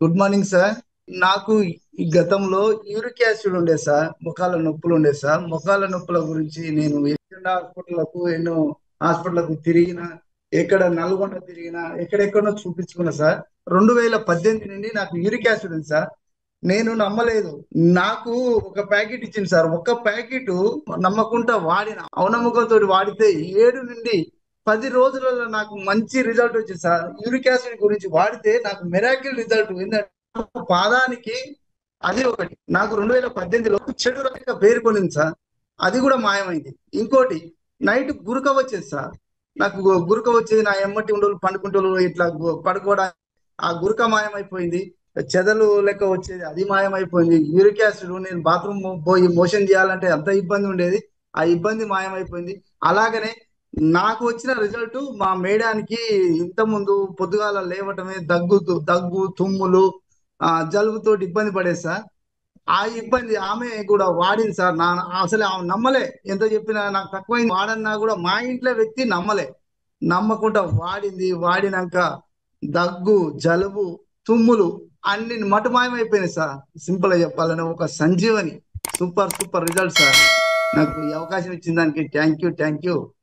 Good morning sir. నాకు ఈ గతంలో యూరిక్ యాసిడ్ ఉండే సార్, మొఖాల నొప్పులు ఉండే సార్. మొఖాల నొప్పుల గురించి నేను ఎన్నో హాస్పిటల్కు తిరిగిన, ఎక్కడ నల్గొండ తిరిగిన, ఎక్కడెక్కడో చూపించుకున్నా సార్. 2018 నుండి నాకు యూరిక్ యాసిడ్ ఉంది సార్. నేను నమ్మలేదు. నాకు ఒక ప్యాకెట్ ఇచ్చింది సార్. ఒక్క ప్యాకెట్ నమ్మకుండా వాడిన, అవనమ్మకంతో వాడితే 7 నుండి 10 రోజులలో నాకు మంచి రిజల్ట్ వచ్చింది సార్. యూరిక్ యాసిడ్ గురించి వాడితే నాకు మెరాకిల్ రిజల్ట్. పాదానికి అది ఒకటి. నాకు 2018లో చెడు రకంగా పేరుకొనింది సార్. అది కూడా మాయమైంది. ఇంకోటి, నైట్ గురక వచ్చేది సార్. నాకు గురక వచ్చేది. నా ఎమ్మటి ఉండలు పండుకుంటూ ఇట్లా పడుకోవడానికి ఆ గురక మాయమైపోయింది. చెదలు లెక్క వచ్చేది, అది మాయమైపోయింది. యూరిక్ యాసిడ్ నేను బాత్రూమ్ పోయి మోషన్ చేయాలంటే ఎంత ఇబ్బంది ఉండేది, ఆ ఇబ్బంది మాయమైపోయింది. అలాగనే నాకు వచ్చిన రిజల్ట్ మా మేడానికి ఇంత ముందు పొద్దుగాల లేవటమే దగ్గు తుమ్ములు, జలుబుతోటి ఇబ్బంది పడేది సార్. ఆ ఇబ్బంది ఆమె కూడా వాడింది సార్. అసలు ఆమె నమ్మలే. ఎంత చెప్పినా నాకు తక్కువైంది వాడన్నా కూడా మా ఇంట్లో వ్యక్తి నమ్మలే. నమ్మకుండా వాడింది. వాడినాక దగ్గు, జలుబు, తుమ్ములు అన్ని మటుమాయమైపోయినాయి సార్. సింపుల్ గా చెప్పాలంటే ఒక Sanjeevani. Super super result sir. నాకు ఈ అవకాశం ఇచ్చిన దానికి థ్యాంక్ యూ.